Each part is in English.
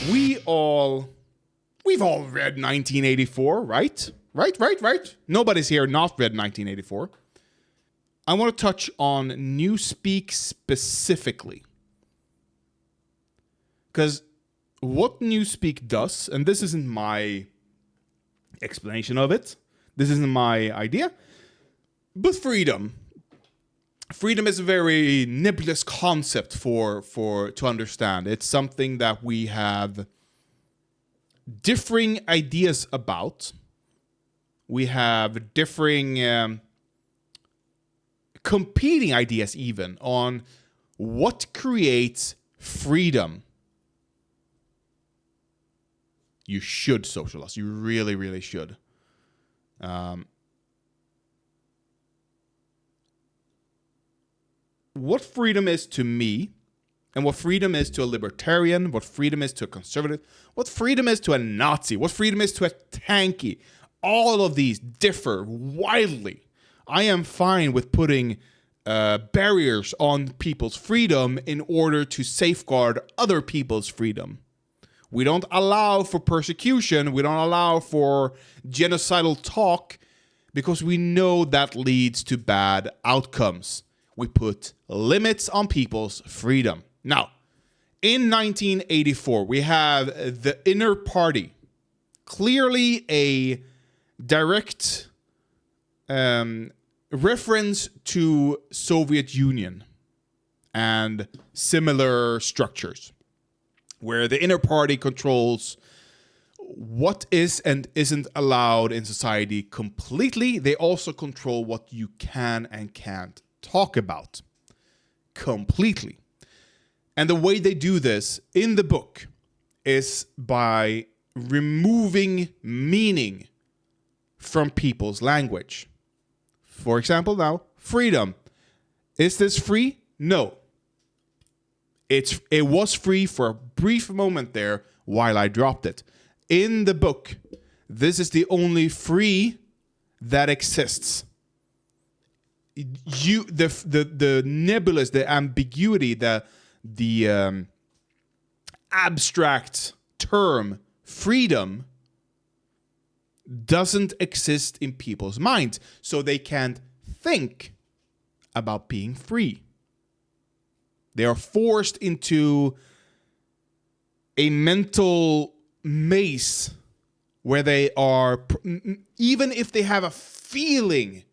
we've all read 1984, right? Right. Nobody's here not read 1984. I want to touch on Newspeak specifically. Because what Newspeak does, and this isn't my explanation of it, this isn't my idea, but freedom is a very nebulous concept for to understand. It's something that we have differing ideas about. We have differing competing ideas even on what creates freedom. You should socialize. You really, really should. What freedom is to me, and what freedom is to a libertarian, what freedom is to a conservative, what freedom is to a Nazi, what freedom is to a tanky, all of these differ wildly. I am fine with putting barriers on people's freedom in order to safeguard other people's freedom. We don't allow for persecution. We don't allow for genocidal talk because we know that leads to bad outcomes. We put limits on people's freedom. Now, in 1984, we have the Inner Party. Clearly a direct reference to Soviet Union and similar structures, where the Inner Party controls what is and isn't allowed in society completely. They also control what you can and can't talk about completely. And the way they do this in the book is by removing meaning from people's language. For example, now, freedom. Is this free? No. It was free for a brief moment there while I dropped it. In the book, this is the only free that exists. The nebulous, the ambiguity, the abstract term freedom doesn't exist in people's minds, so they can't think about being free. They are forced into a mental maze where they are, even if they have a feeling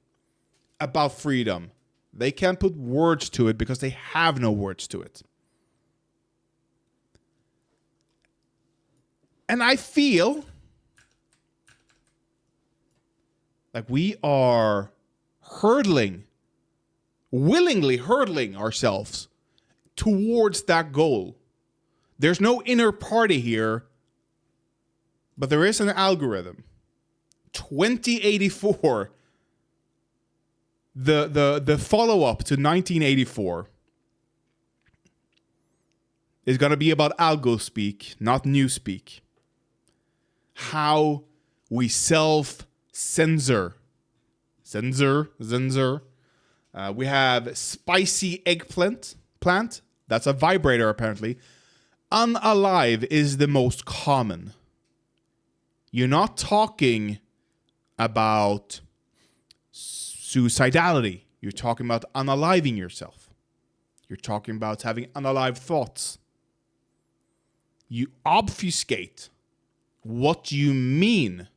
about freedom, they can't put words to it because they have no words to it. And I feel like we are willingly hurtling ourselves towards that goal. There's no inner party here, but there is an algorithm. 2084, the follow-up to 1984, is going to be about Algo speak, not Newspeak. How we self-censor. Censor. We have spicy eggplant. That's a vibrator, apparently. Unalive is the most common. You're not talking about suicidality. You're talking about unaliving yourself. You're talking about having unalive thoughts. You obfuscate what you mean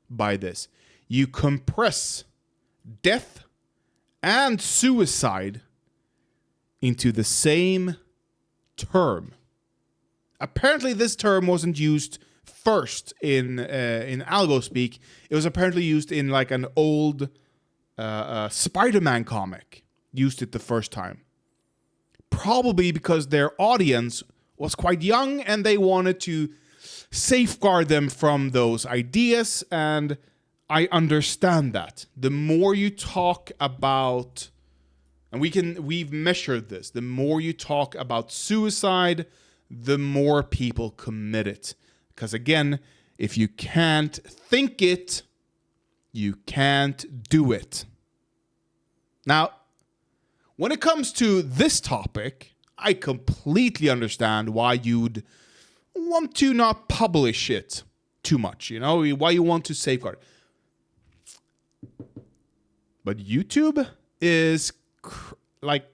by this. You compress death and suicide into the same term. Apparently, this term wasn't used first in Algo speak. It was apparently used in like an old Spider-Man comic. Used it the first time. Probably because their audience was quite young and they wanted to safeguard them from those ideas, and I understand that. The more you talk about, and we've measured this, the more you talk about suicide, the more people commit it. Because again, if you can't think it, you can't do it. Now, when it comes to this topic, I completely understand why you'd want to not publish it too much, you know, why you want to safeguard. But YouTube is like,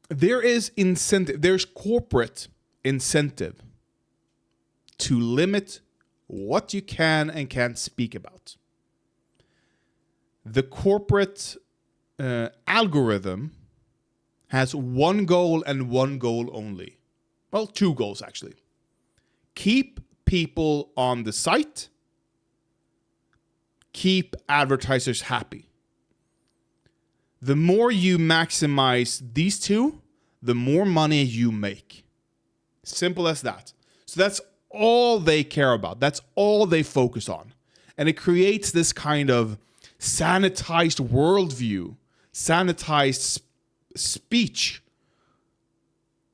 there is incentive, there's corporate incentive to limit what you can and can't speak about. The corporate algorithm has one goal and one goal only. Well, two goals actually. Keep people on the site. Keep advertisers happy. The more you maximize these two, the more money you make. Simple as that. So that's all they care about. That's all they focus on. And it creates this kind of sanitized worldview, sanitized speech.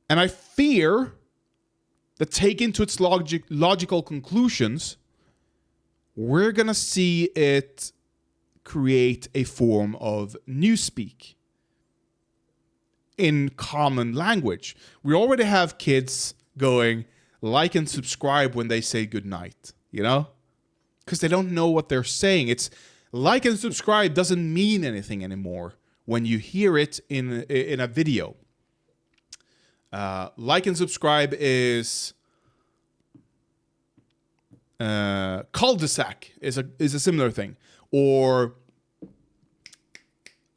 And I fear that taken to its logical conclusions, we're going to see it create a form of newspeak in common language. We already have kids going like and subscribe when they say goodnight, you know? Because they don't know what they're saying. It's like and subscribe doesn't mean anything anymore when you hear it in a video. Like and subscribe is cul-de-sac is a similar thing. Or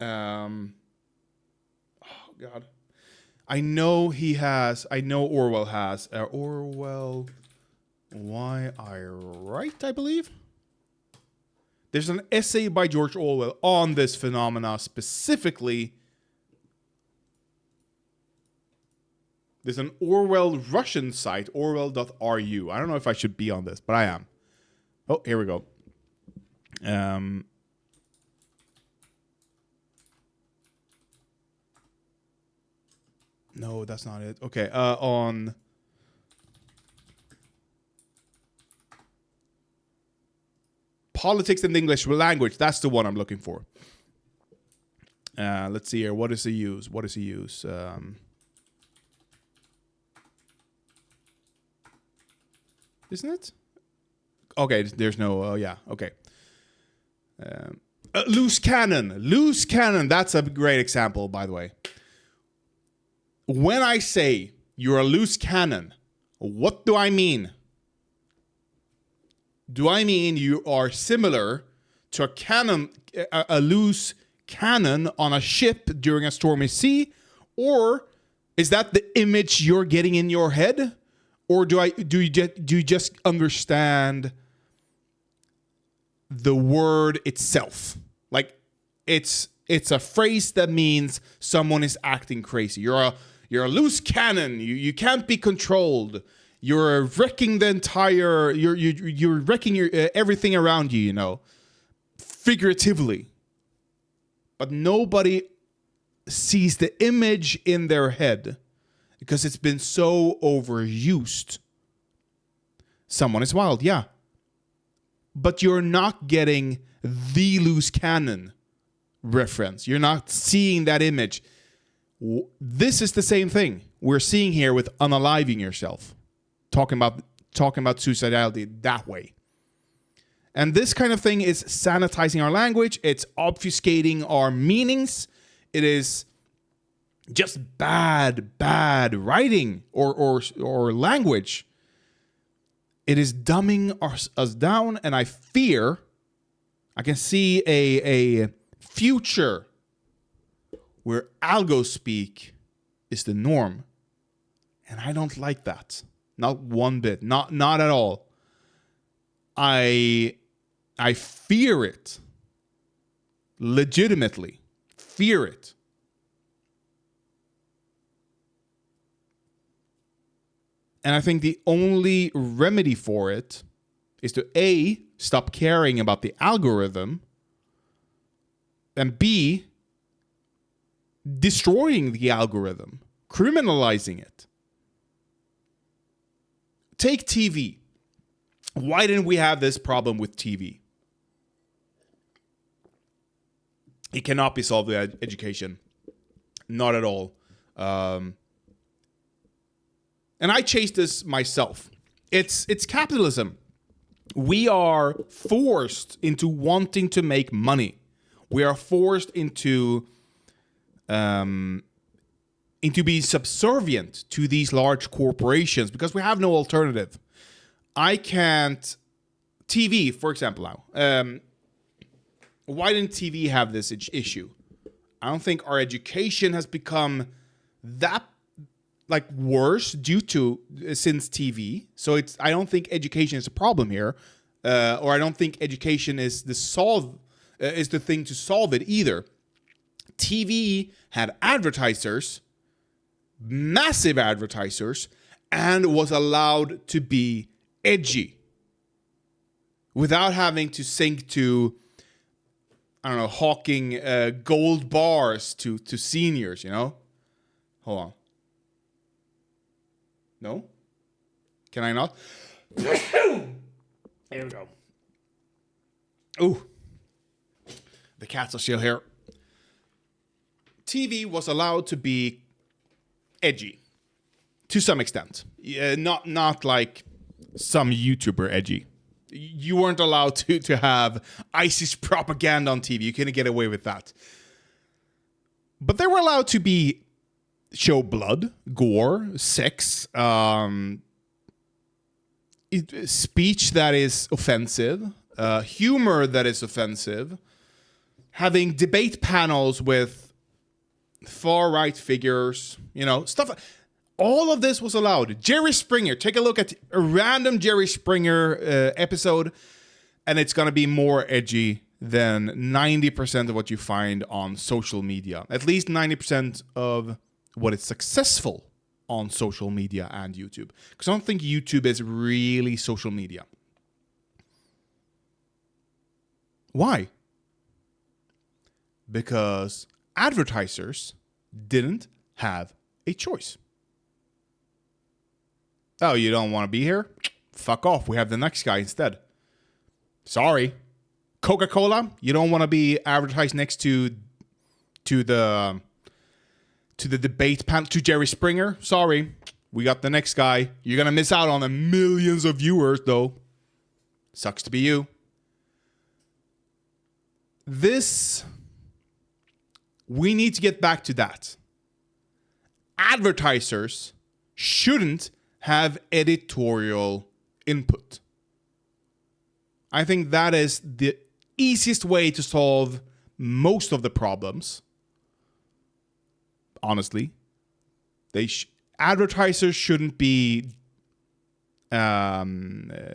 oh God, I know Orwell has Orwell. Why I Write, I believe. There's an essay by George Orwell on this phenomena specifically. There's an Orwell Russian site, orwell.ru. I don't know if I should be on this, but I am. Oh, here we go. No, that's not it. Okay, on politics and English language. That's the one I'm looking for. Let's see here. What is he use? Isn't it? Okay, there's no... yeah, okay. Loose cannon. Loose cannon. That's a great example, by the way. When I say you're a loose cannon, what do I mean? Do I mean you are similar to a cannon, a loose cannon on a ship during a stormy sea? Or is that the image you're getting in your head? Or do you just understand the word itself? Like it's a phrase that means someone is acting crazy. You're a loose cannon. You can't be controlled. You're wrecking the entire. You're wrecking everything around you. You know, figuratively. But nobody sees the image in their head because it's been so overused. Someone is wild, yeah. But you're not getting the loose cannon reference. You're not seeing that image. This is the same thing we're seeing here with unaliving yourself. Talking about suicidality that way. And this kind of thing is sanitizing our language. It's obfuscating our meanings. It is just bad writing or language. It is dumbing us down, and I fear I can see a future where algo speak is the norm. And I don't like that. Not one bit. Not at all. I fear it. Legitimately. Fear it. And I think the only remedy for it is to A, stop caring about the algorithm, and B, destroying the algorithm, criminalizing it. Take TV. Why didn't we have this problem with TV? It cannot be solved with education. Not at all. and I chase this myself. It's capitalism. We are forced into wanting to make money. We are forced into being subservient to these large corporations because we have no alternative. I can't. TV, for example, now. Why didn't TV have this issue? I don't think our education has become that worse due to since TV. So I don't think education is a problem here, or I don't think education is the thing to solve it either. TV had advertisers, massive advertisers, and was allowed to be edgy without having to sink to, I don't know, hawking gold bars to seniors, you know? Hold on. No? Can I not? Here we go. Ooh. The cats are still here. TV was allowed to be edgy to some extent. Not like some YouTuber edgy. You weren't allowed to have ISIS propaganda on TV. You couldn't get away with that. But they were allowed to show blood, gore, sex, speech that is offensive, humor that is offensive, having debate panels with far-right figures, stuff. All of this was allowed. Jerry Springer, take a look at a random Jerry Springer episode, and it's going to be more edgy than 90% of what you find on social media. At least 90% of what is successful on social media and YouTube. Because I don't think YouTube is really social media. Why? Because advertisers didn't have a choice. Oh, you don't want to be here? Fuck off. We have the next guy instead. Sorry. Coca-Cola, you don't want to be advertised next to the debate panel, to Jerry Springer? Sorry. We got the next guy. You're going to miss out on the millions of viewers, though. Sucks to be you. We need to get back to that. Advertisers shouldn't have editorial input. I think that is the easiest way to solve most of the problems. Honestly, advertisers shouldn't be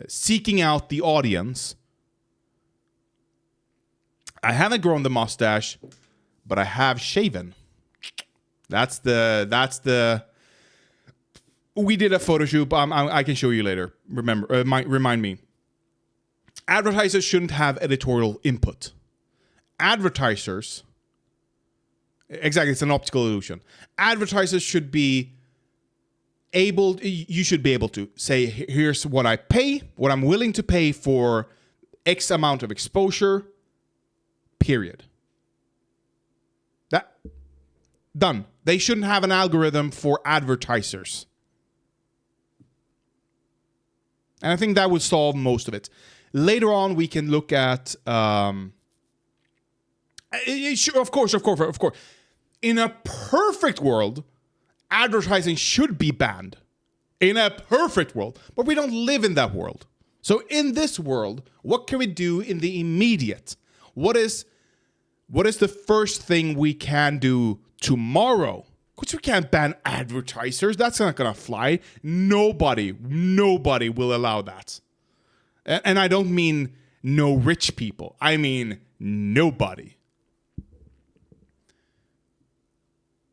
seeking out the audience. I haven't grown the mustache, but I have shaven. That's the. We did a photo shoot. I can show you later. Remind me. Advertisers shouldn't have editorial input. Advertisers. Exactly, it's an optical illusion. Advertisers should be able. You should be able to say, "Here's what I pay. What I'm willing to pay for X amount of exposure." Period. That done. They shouldn't have an algorithm for advertisers. And I think that would solve most of it. Later on, we can look at... sure, of course. In a perfect world, advertising should be banned. In a perfect world. But we don't live in that world. So in this world, what can we do in the immediate? What is the first thing we can do tomorrow? Because we can't ban advertisers. That's not going to fly. Nobody will allow that. And I don't mean no rich people. I mean nobody.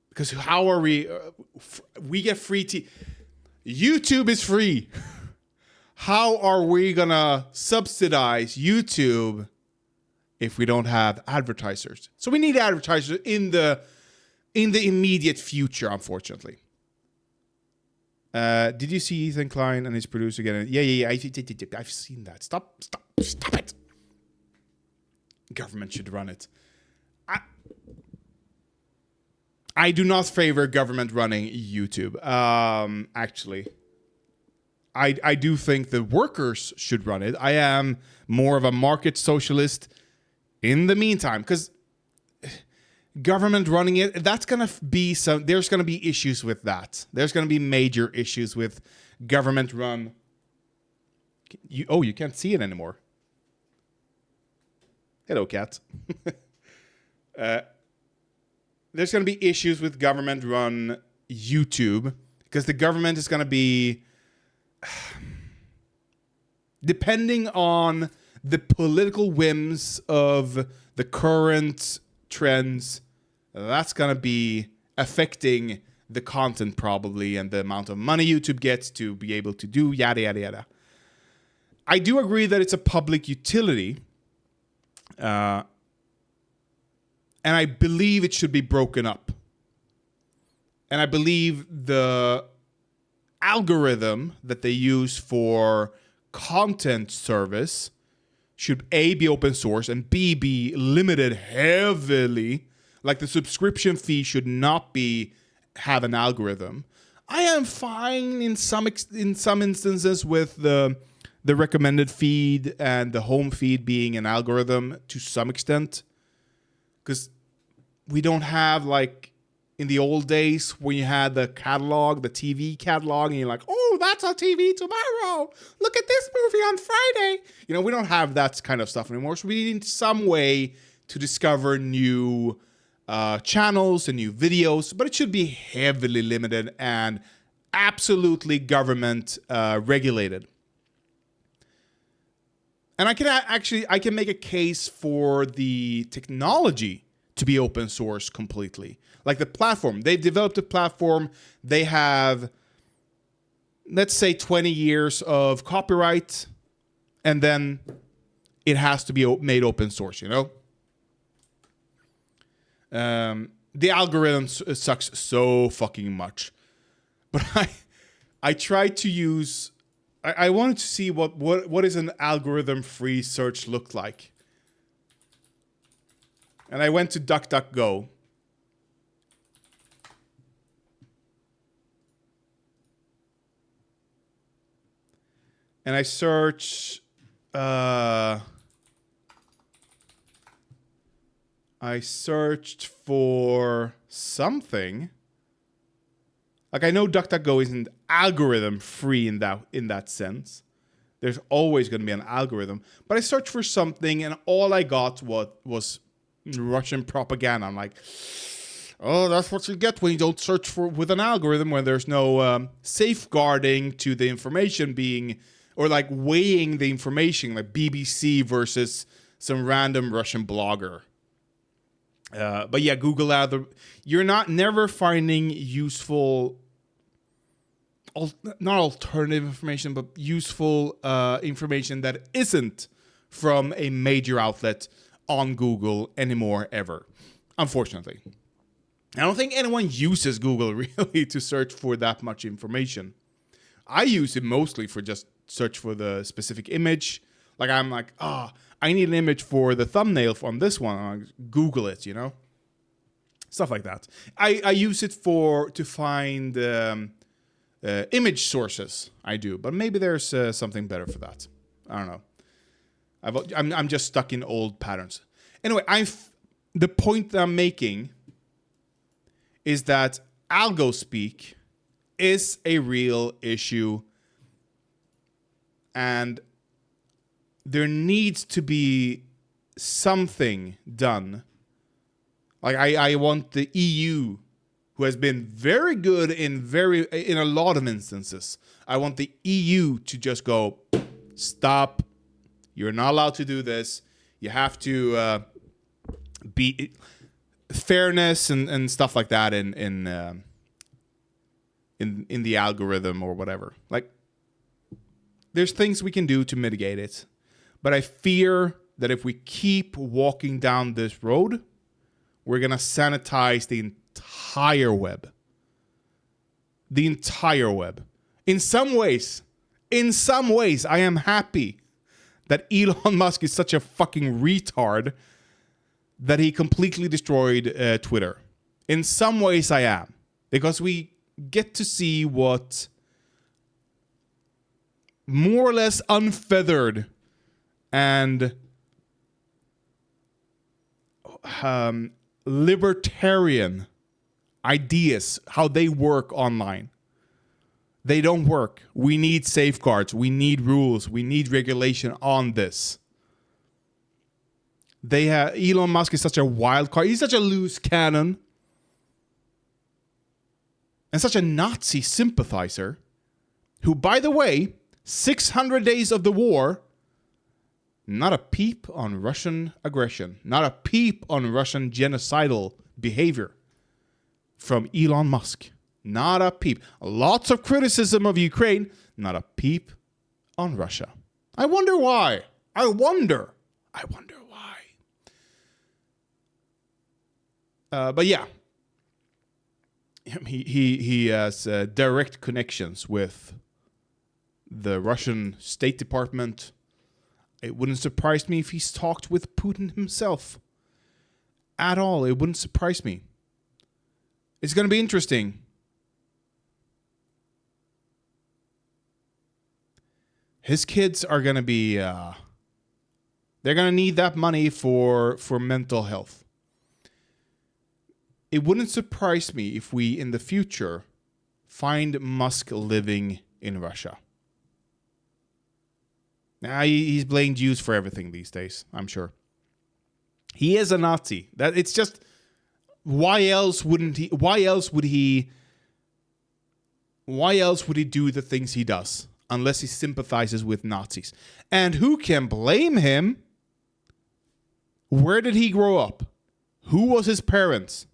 Because how are we... we get free YouTube is free. How are we going to subsidize YouTube if we don't have advertisers? So we need advertisers in the immediate future, unfortunately. Did you see Ethan Klein and his producer again? Yeah. I've seen that. Stop it. Government should run it. I do not favor government running YouTube. Actually, I do think the workers should run it. I am more of a market socialist in the meantime, because government running it, that's going to be there's going to be issues with that. There's going to be major issues with government run. You can't see it anymore. Hello, cat. There's going to be issues with government run YouTube, because the government is going to be, depending on the political whims of the current trends, that's going to be affecting the content probably, and the amount of money YouTube gets to be able to do yada, yada, yada. I do agree that it's a public utility, and I believe it should be broken up. And I believe the algorithm that they use for content service should A, be open source, and B, be limited heavily. Like the subscription fee should not have an algorithm. I am fine in some instances with the recommended feed and the home feed being an algorithm to some extent, because we don't have, like in the old days when you had the catalog, the TV catalog, and you're like, oh, that's on TV tomorrow. Look at this movie on Friday. You know, we don't have that kind of stuff anymore. So we need some way to discover new channels and new videos, but it should be heavily limited and absolutely government regulated. And I can make a case for the technology to be open source completely. Like the platform. They've developed a platform. They have, let's say, 20 years of copyright, and then it has to be made open source, you know? The algorithm sucks so fucking much. But I tried to use... I wanted to see what is an algorithm-free search look like. And I went to DuckDuckGo. And I searched... I searched for something. Like, I know DuckDuckGo isn't algorithm free in that sense. There's always going to be an algorithm. But I searched for something, and all I got was Russian propaganda. I'm like, oh, that's what you get when you don't search with an algorithm, when there's no safeguarding to the information being, or like weighing the information, like BBC versus some random Russian blogger. But yeah, Google you're never finding useful, not alternative information, but useful information that isn't from a major outlet on Google anymore, ever. Unfortunately. I don't think anyone uses Google really to search for that much information. I use it mostly for just search for the specific image. Like, I'm like, I need an image for the thumbnail on this one. I Google it, you know? Stuff like that. I use it to find image sources. I do. But maybe there's something better for that. I don't know. I'm just stuck in old patterns. Anyway, the point that I'm making is that algo speak is a real issue, and there needs to be something done. Like, I want the EU, who has been very good in a lot of instances. I want the EU to just go, stop. You're not allowed to do this. You have to be fairness and stuff like that in the algorithm or whatever. Like, there's things we can do to mitigate it, but I fear that if we keep walking down this road, we're gonna sanitize the entire web. The entire web. In some ways, I am happy that Elon Musk is such a fucking retard that he completely destroyed Twitter. In some ways, I am. Because we get to see what more or less unfeathered and libertarian ideas, how they work online. They don't work. We need safeguards. We need rules. We need regulation on this. Elon Musk is such a wild card. He's such a loose cannon. And such a Nazi sympathizer who, by the way, 600 days of the war, not a peep on Russian aggression, not a peep on Russian genocidal behavior from Elon Musk. Not a peep. Lots of criticism of Ukraine, not a peep on Russia. I wonder why. I wonder why. But yeah, he has direct connections with the Russian State Department. It wouldn't surprise me if he's talked with Putin himself. At all. It wouldn't surprise me. It's going to be interesting. His kids are going to be... they're going to need that money for mental health. It wouldn't surprise me if we, in the future, find Musk living in Russia. Now, he's blaming Jews for everything these days, I'm sure. He is a Nazi. That it's just... Why else would he do the things he does? Unless he sympathizes with Nazis. And who can blame him? Where did he grow up? Who was his parents?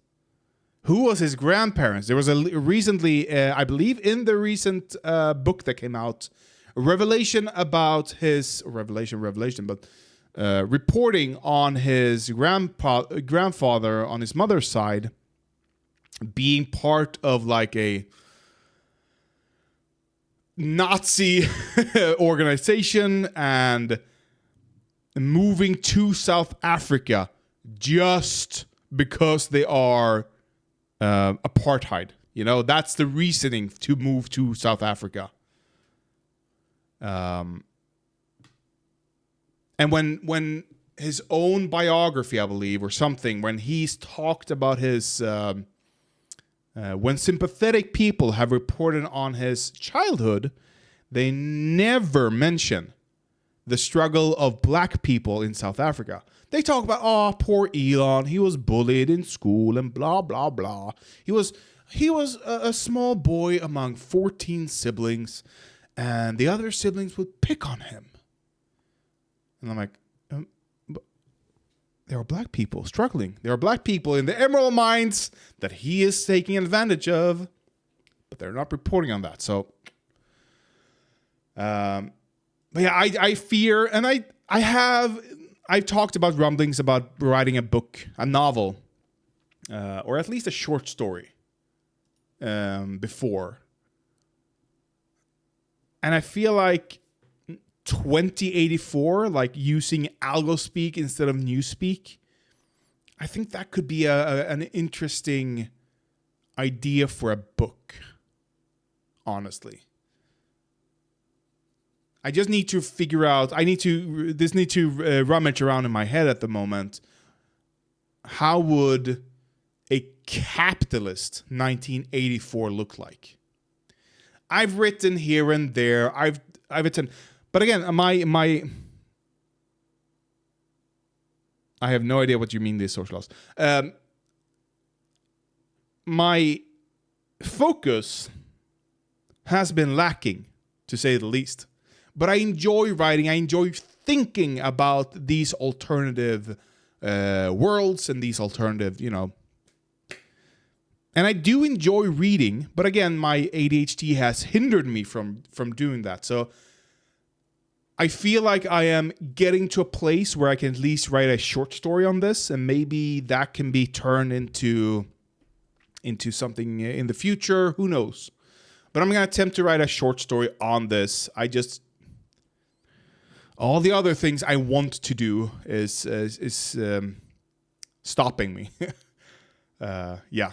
Who was his grandparents? There was recently, I believe in the recent book that came out, a revelation about his, reporting on his grandfather on his mother's side being part of like a Nazi organization and moving to South Africa just because they are apartheid. You know, that's the reasoning to move to South Africa. And when his own biography, I believe, or something, when he's talked about his... when sympathetic people have reported on his childhood, they never mention the struggle of black people in South Africa. They talk about, oh, poor Elon, he was bullied in school and blah, blah, blah. He was a small boy among 14 siblings, and the other siblings would pick on him. And I'm like, but there are black people struggling. There are black people in the emerald mines that he is taking advantage of, but they're not reporting on that. So, but yeah, I fear, and I've talked about rumblings about writing a book, a novel, or at least a short story, before. And I feel like 2084, like using Algo speak instead of Newspeak, I think that could be an interesting idea for a book, honestly. I just need to figure out, need to rummage around in my head at the moment. How would a capitalist 1984 look like? I've written here and there. I've written, but again, I have no idea what you mean, these social laws. My focus has been lacking, to say the least. But I enjoy writing. I enjoy thinking about these alternative worlds and these alternative, And I do enjoy reading, but again, my ADHD has hindered me from doing that. So I feel like I am getting to a place where I can at least write a short story on this, and maybe that can be turned into something in the future. Who knows? But I'm going to attempt to write a short story on this. All the other things I want to do is stopping me. Yeah.